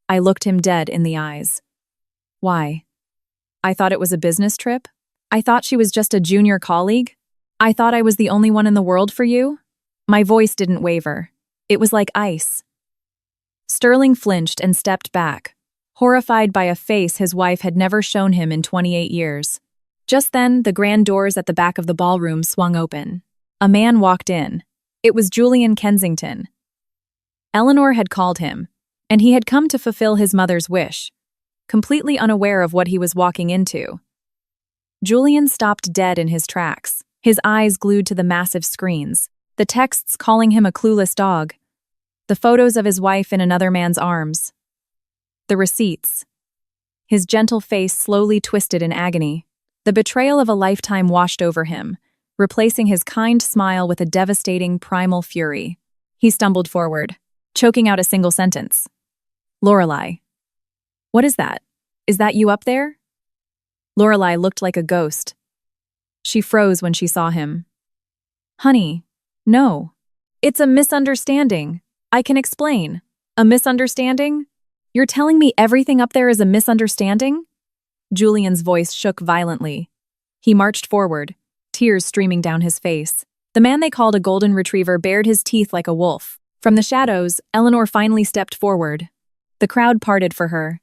I looked him dead in the eyes. Why? I thought it was a business trip? I thought she was just a junior colleague? I thought I was the only one in the world for you? My voice didn't waver. It was like ice. Sterling flinched and stepped back, horrified by a face his wife had never shown him in 28 years. Just then, the grand doors at the back of the ballroom swung open. A man walked in. It was Julian Kensington. Eleanor had called him, and he had come to fulfill his mother's wish, completely unaware of what he was walking into. Julian stopped dead in his tracks, his eyes glued to the massive screens, the texts calling him a clueless dog, the photos of his wife in another man's arms, the receipts. His gentle face slowly twisted in agony. The betrayal of a lifetime washed over him, replacing his kind smile with a devastating primal fury. He stumbled forward, choking out a single sentence. Lorelei. What is that? Is that you up there? Lorelei looked like a ghost. She froze when she saw him. Honey, no. It's a misunderstanding. I can explain. A misunderstanding? You're telling me everything up there is a misunderstanding? Julian's voice shook violently. He marched forward, tears streaming down his face. The man they called a golden retriever bared his teeth like a wolf. From the shadows, Eleanor finally stepped forward. The crowd parted for her.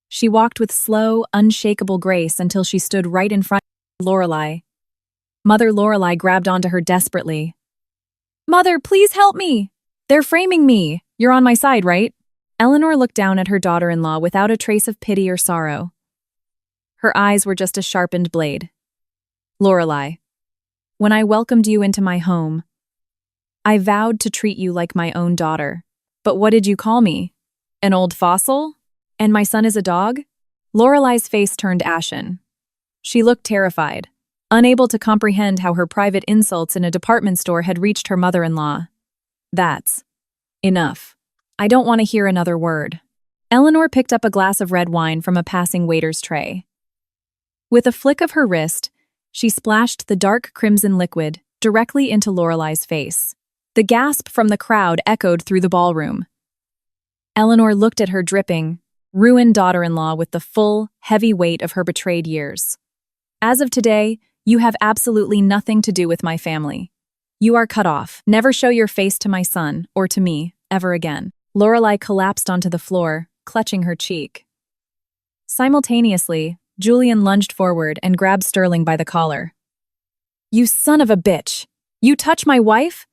She walked with slow, unshakable grace until she stood right in front of Lorelei. Mother Lorelei grabbed onto her desperately. Mother, please help me! They're framing me! You're on my side, right? Eleanor looked down at her daughter-in-law without a trace of pity or sorrow. Her eyes were just a sharpened blade. Lorelei, when I welcomed you into my home, I vowed to treat you like my own daughter. But what did you call me? An old fossil? And my son is a dog? Lorelei's face turned ashen. She looked terrified, unable to comprehend how her private insults in a department store had reached her mother-in-law. That's enough. I don't want to hear another word. Eleanor picked up a glass of red wine from a passing waiter's tray. With a flick of her wrist, she splashed the dark crimson liquid directly into Lorelei's face. The gasp from the crowd echoed through the ballroom. Eleanor looked at her dripping, ruined daughter-in-law with the full, heavy weight of her betrayed years. As of today, you have absolutely nothing to do with my family. You are cut off. Never show your face to my son, or to me, ever again. Lorelei collapsed onto the floor, clutching her cheek. Simultaneously, Julian lunged forward and grabbed Sterling by the collar. You son of a bitch! You touch my wife?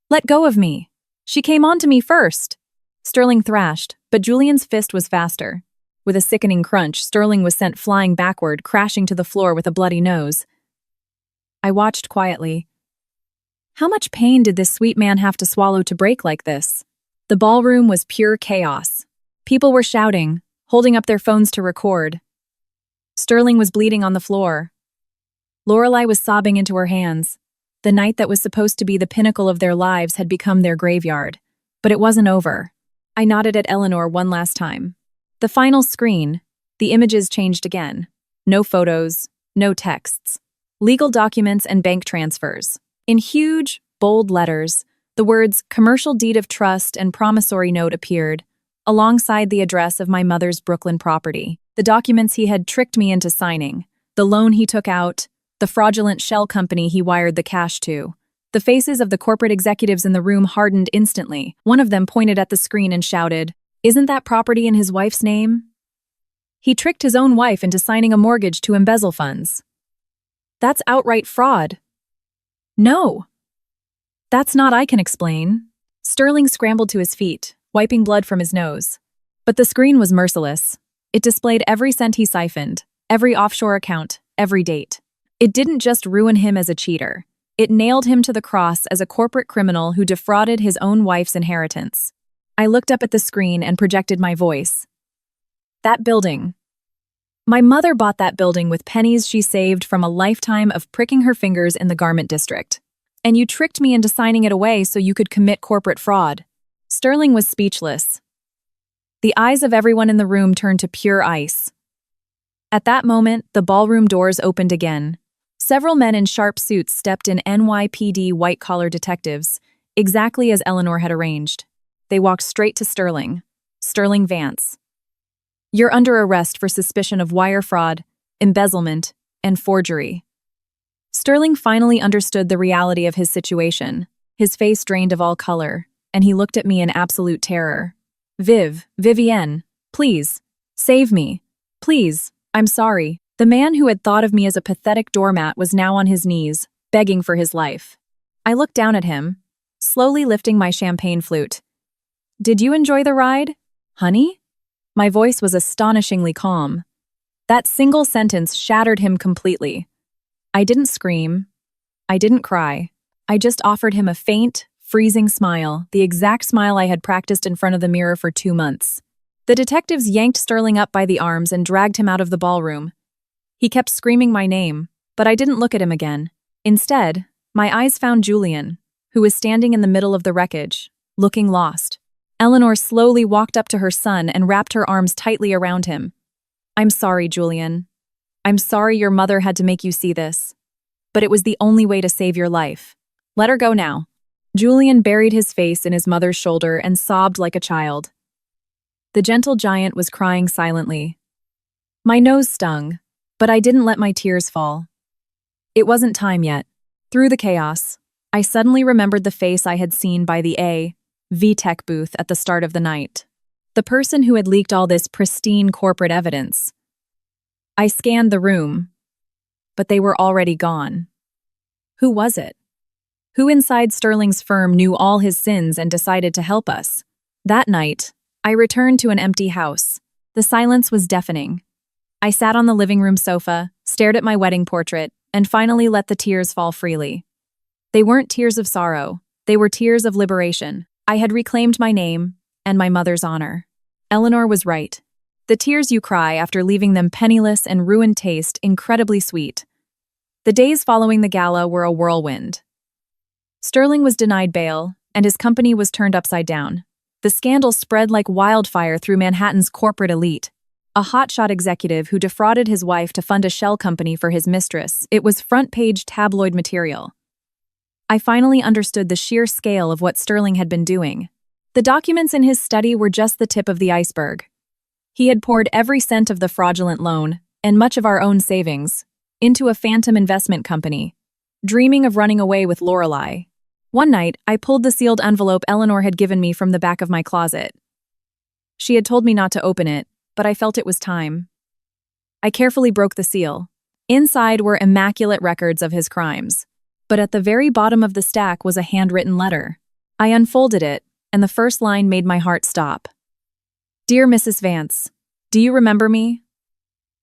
Let go of me! She came on to me first! Sterling thrashed, but Julian's fist was faster. With a sickening crunch, Sterling was sent flying backward, crashing to the floor with a bloody nose. I watched quietly. How much pain did this sweet man have to swallow to break like this? The ballroom was pure chaos. People were shouting, holding up their phones to record. Sterling was bleeding on the floor. Lorelei was sobbing into her hands. The night that was supposed to be the pinnacle of their lives had become their graveyard. But it wasn't over. I nodded at Eleanor one last time. The final screen, the images changed again. No photos, no texts. Legal documents and bank transfers. In huge, bold letters, the words "Commercial Deed of Trust" and "Promissory Note" appeared, alongside the address of my mother's Brooklyn property. The documents he had tricked me into signing, the loan he took out, the fraudulent shell company he wired the cash to. The faces of the corporate executives in the room hardened instantly. One of them pointed at the screen and shouted, "Isn't that property in his wife's name?" He tricked his own wife into signing a mortgage to embezzle funds. That's outright fraud. No. That's not I can explain. Sterling scrambled to his feet, wiping blood from his nose. But the screen was merciless. It displayed every cent he siphoned, every offshore account, every date. It didn't just ruin him as a cheater. It nailed him to the cross as a corporate criminal who defrauded his own wife's inheritance. I looked up at the screen and projected my voice. That building. My mother bought that building with pennies she saved from a lifetime of pricking her fingers in the garment district. And you tricked me into signing it away so you could commit corporate fraud. Sterling was speechless. The eyes of everyone in the room turned to pure ice. At that moment, the ballroom doors opened again. Several men in sharp suits stepped in NYPD white-collar detectives, exactly as Eleanor had arranged. They walked straight to Sterling. Sterling Vance. You're under arrest for suspicion of wire fraud, embezzlement, and forgery. Sterling finally understood the reality of his situation. His face drained of all color, and he looked at me in absolute terror. Vivienne, please, save me. Please, I'm sorry. The man who had thought of me as a pathetic doormat was now on his knees, begging for his life. I looked down at him, slowly lifting my champagne flute. Did you enjoy the ride, honey? My voice was astonishingly calm. That single sentence shattered him completely. I didn't scream. I didn't cry. I just offered him a faint, freezing smile, the exact smile I had practiced in front of the mirror for 2 months. The detectives yanked Sterling up by the arms and dragged him out of the ballroom. He kept screaming my name, but I didn't look at him again. Instead, my eyes found Julian, who was standing in the middle of the wreckage, looking lost. Eleanor slowly walked up to her son and wrapped her arms tightly around him. I'm sorry, Julian. I'm sorry your mother had to make you see this. But it was the only way to save your life. Let her go now. Julian buried his face in his mother's shoulder and sobbed like a child. The gentle giant was crying silently. My nose stung, but I didn't let my tears fall. It wasn't time yet. Through the chaos, I suddenly remembered the face I had seen by the VTech booth at the start of the night. The person who had leaked all this pristine corporate evidence. I scanned the room, but they were already gone. Who was it? Who inside Sterling's firm knew all his sins and decided to help us? That night, I returned to an empty house. The silence was deafening. I sat on the living room sofa, stared at my wedding portrait, and finally let the tears fall freely. They weren't tears of sorrow. They were tears of liberation. I had reclaimed my name and my mother's honor. Eleanor was right. The tears you cry after leaving them penniless and ruined taste incredibly sweet. The days following the gala were a whirlwind. Sterling was denied bail, and his company was turned upside down. The scandal spread like wildfire through Manhattan's corporate elite. A hotshot executive who defrauded his wife to fund a shell company for his mistress. It was front-page tabloid material. I finally understood the sheer scale of what Sterling had been doing. The documents in his study were just the tip of the iceberg. He had poured every cent of the fraudulent loan, and much of our own savings, into a phantom investment company, dreaming of running away with Lorelei. One night, I pulled the sealed envelope Eleanor had given me from the back of my closet. She had told me not to open it, but I felt it was time. I carefully broke the seal. Inside were immaculate records of his crimes, but at the very bottom of the stack was a handwritten letter. I unfolded it, and the first line made my heart stop. Dear Mrs. Vance, do you remember me?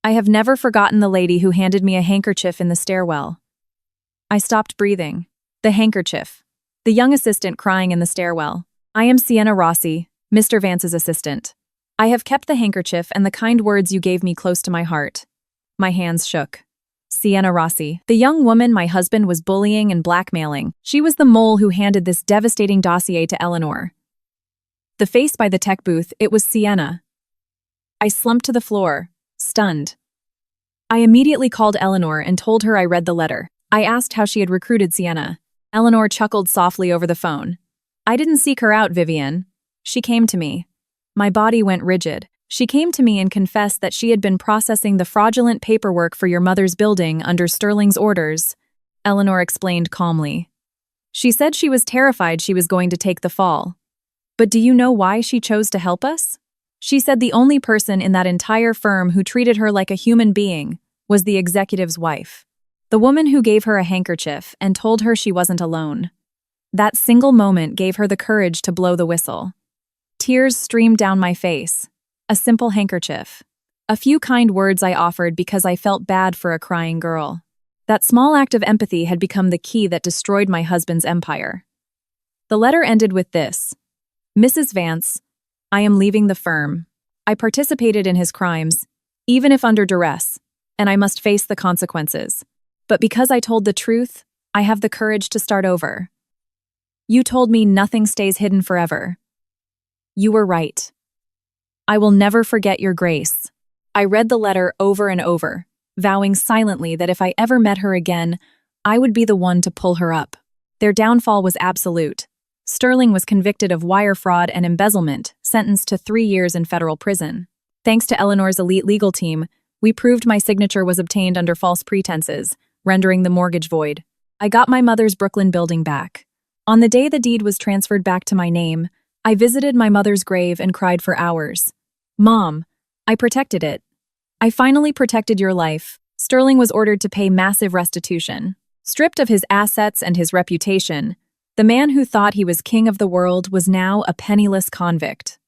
I have never forgotten the lady who handed me a handkerchief in the stairwell. I stopped breathing. The handkerchief. The young assistant crying in the stairwell. I am Sienna Rossi, Mr. Vance's assistant. I have kept the handkerchief and the kind words you gave me close to my heart. My hands shook. Sienna Rossi, the young woman my husband was bullying and blackmailing. She was the mole who handed this devastating dossier to Eleanor. The face by the tech booth, it was Sienna. I slumped to the floor, stunned. I immediately called Eleanor and told her I read the letter. I asked how she had recruited Sienna. Eleanor chuckled softly over the phone. I didn't seek her out, Vivian. She came to me. My body went rigid. She came to me and confessed that she had been processing the fraudulent paperwork for your mother's building under Sterling's orders, Eleanor explained calmly. She said she was terrified she was going to take the fall. But do you know why she chose to help us? She said the only person in that entire firm who treated her like a human being was the executive's wife. The woman who gave her a handkerchief and told her she wasn't alone. That single moment gave her the courage to blow the whistle. Tears streamed down my face. A simple handkerchief. A few kind words I offered because I felt bad for a crying girl. That small act of empathy had become the key that destroyed my husband's empire. The letter ended with this: Mrs. Vance, I am leaving the firm. I participated in his crimes, even if under duress, and I must face the consequences. But because I told the truth, I have the courage to start over. You told me nothing stays hidden forever. You were right. I will never forget your grace. I read the letter over and over, vowing silently that if I ever met her again, I would be the one to pull her up. Their downfall was absolute. Sterling was convicted of wire fraud and embezzlement, sentenced to 3 years in federal prison. Thanks to Eleanor's elite legal team, we proved my signature was obtained under false pretenses, rendering the mortgage void. I got my mother's Brooklyn building back. On the day the deed was transferred back to my name, I visited my mother's grave and cried for hours. Mom, I protected it. I finally protected your life. Sterling was ordered to pay massive restitution. Stripped of his assets and his reputation, the man who thought he was king of the world was now a penniless convict.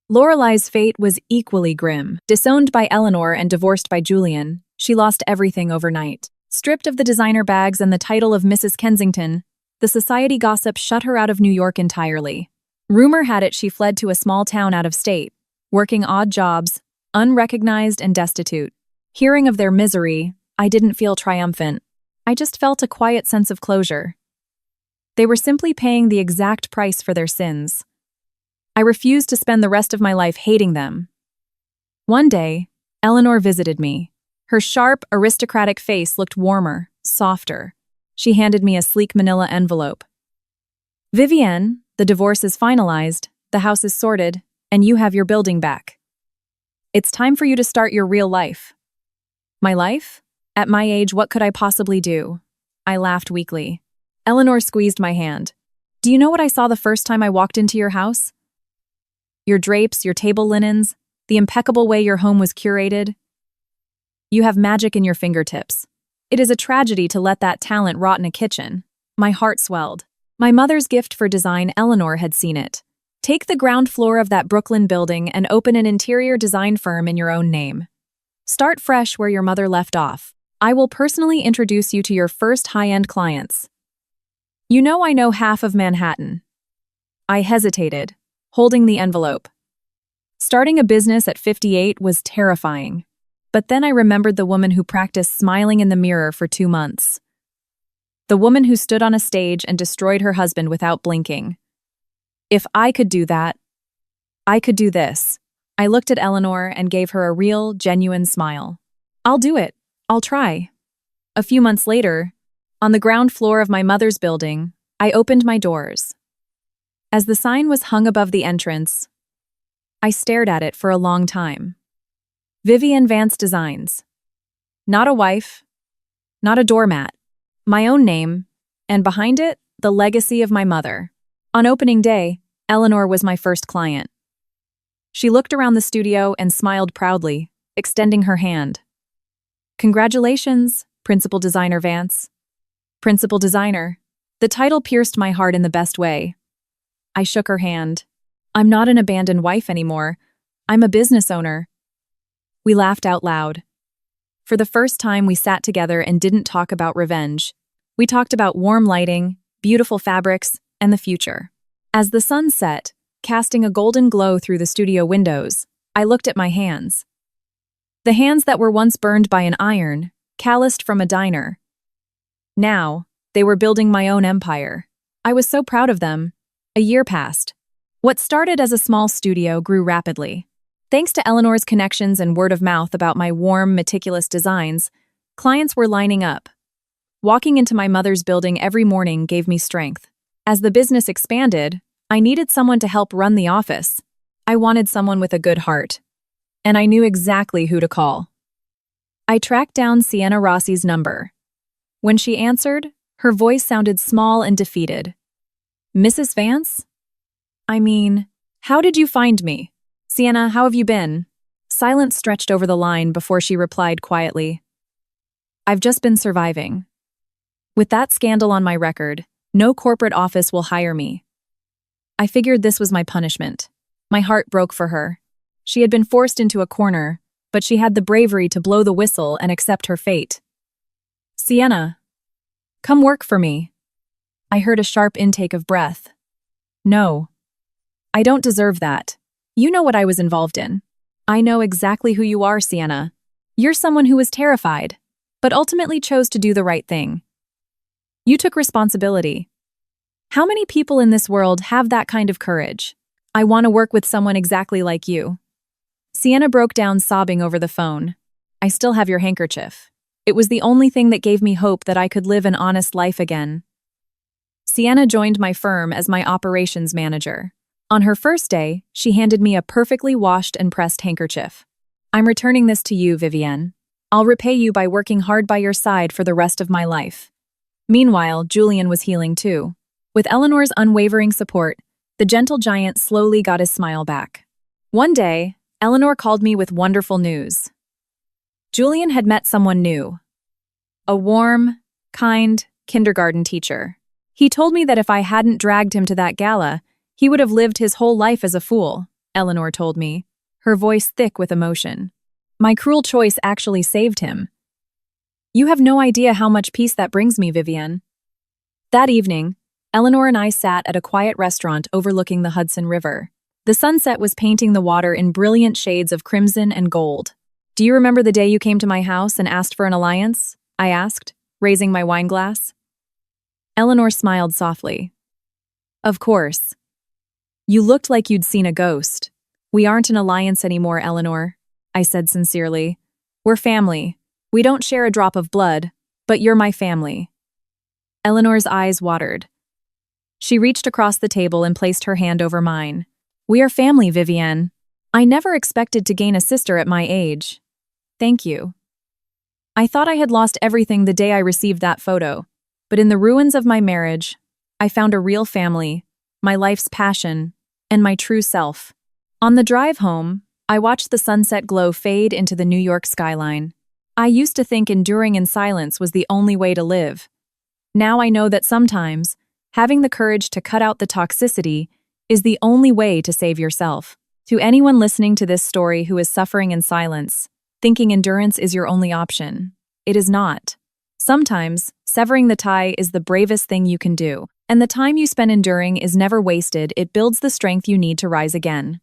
Lorelei's fate was equally grim. Disowned by Eleanor and divorced by Julian, she lost everything overnight. Stripped of the designer bags and the title of Mrs. Kensington, the society gossip shut her out of New York entirely. Rumor had it she fled to a small town out of state, working odd jobs, unrecognized and destitute. Hearing of their misery, I didn't feel triumphant. I just felt a quiet sense of closure. They were simply paying the exact price for their sins. I refused to spend the rest of my life hating them. One day, Eleanor visited me. Her sharp, aristocratic face looked warmer, softer. She handed me a sleek manila envelope. Vivienne, the divorce is finalized, the house is sorted, and you have your building back. It's time for you to start your real life. My life? At my age, what could I possibly do? I laughed weakly. Eleanor squeezed my hand. Do you know what I saw the first time I walked into your house? Your drapes, your table linens, the impeccable way your home was curated. You have magic in your fingertips. It is a tragedy to let that talent rot in a kitchen. My heart swelled. My mother's gift for design, Eleanor had seen it. Take the ground floor of that Brooklyn building and open an interior design firm in your own name. Start fresh where your mother left off. I will personally introduce you to your first high-end clients. You know I know half of Manhattan. I hesitated, holding the envelope. Starting a business at 58 was terrifying. But then I remembered the woman who practiced smiling in the mirror for 2 months. The woman who stood on a stage and destroyed her husband without blinking. If I could do that, I could do this. I looked at Eleanor and gave her a real, genuine smile. I'll do it. I'll try. A few months later, on the ground floor of my mother's building, I opened my doors. As the sign was hung above the entrance, I stared at it for a long time. Vivienne Vance Designs. Not a wife, not a doormat, my own name, and behind it, the legacy of my mother. On opening day, Eleanor was my first client. She looked around the studio and smiled proudly, extending her hand. Congratulations, Principal Designer Vance. Principal Designer. The title pierced my heart in the best way. I shook her hand. I'm not an abandoned wife anymore. I'm a business owner. We laughed out loud. For the first time, we sat together and didn't talk about revenge. We talked about warm lighting, beautiful fabrics, and the future. As the sun set, casting a golden glow through the studio windows, I looked at my hands. The hands that were once burned by an iron, calloused from a diner. Now, they were building my own empire. I was so proud of them. A year passed. What started as a small studio grew rapidly. Thanks to Eleanor's connections and word of mouth about my warm, meticulous designs, clients were lining up. Walking into my mother's building every morning gave me strength. As the business expanded, I needed someone to help run the office. I wanted someone with a good heart. And I knew exactly who to call. I tracked down Sienna Rossi's number. When she answered, her voice sounded small and defeated. Mrs. Vance? I mean, how did you find me? Sienna, how have you been? Silence stretched over the line before she replied quietly. I've just been surviving. With that scandal on my record, no corporate office will hire me. I figured this was my punishment. My heart broke for her. She had been forced into a corner, but she had the bravery to blow the whistle and accept her fate. Sienna, come work for me. I heard a sharp intake of breath. No. I don't deserve that. You know what I was involved in. I know exactly who you are, Sienna. You're someone who was terrified, but ultimately chose to do the right thing. You took responsibility. How many people in this world have that kind of courage? I want to work with someone exactly like you. Sienna broke down sobbing over the phone. I still have your handkerchief. It was the only thing that gave me hope that I could live an honest life again. Sienna joined my firm as my operations manager. On her first day, she handed me a perfectly washed and pressed handkerchief. I'm returning this to you, Vivienne. I'll repay you by working hard by your side for the rest of my life. Meanwhile, Julian was healing too. With Eleanor's unwavering support, the gentle giant slowly got his smile back. One day, Eleanor called me with wonderful news. Julian had met someone new. A warm, kind kindergarten teacher. He told me that if I hadn't dragged him to that gala, he would have lived his whole life as a fool, Eleanor told me, her voice thick with emotion. My cruel choice actually saved him. You have no idea how much peace that brings me, Vivienne. That evening, Eleanor and I sat at a quiet restaurant overlooking the Hudson River. The sunset was painting the water in brilliant shades of crimson and gold. Do you remember the day you came to my house and asked for an alliance? I asked, raising my wine glass. Eleanor smiled softly. Of course. You looked like you'd seen a ghost. We aren't an alliance anymore, Eleanor, I said sincerely. We're family. We don't share a drop of blood, but you're my family. Eleanor's eyes watered. She reached across the table and placed her hand over mine. We are family, Vivienne. I never expected to gain a sister at my age. Thank you. I thought I had lost everything the day I received that photo, but in the ruins of my marriage, I found a real family, my life's passion, and my true self. On the drive home, I watched the sunset glow fade into the New York skyline. I used to think enduring in silence was the only way to live. Now I know that sometimes, having the courage to cut out the toxicity is the only way to save yourself. To anyone listening to this story who is suffering in silence, thinking endurance is your only option, it is not. Sometimes, severing the tie is the bravest thing you can do, and the time you spend enduring is never wasted. It builds the strength you need to rise again.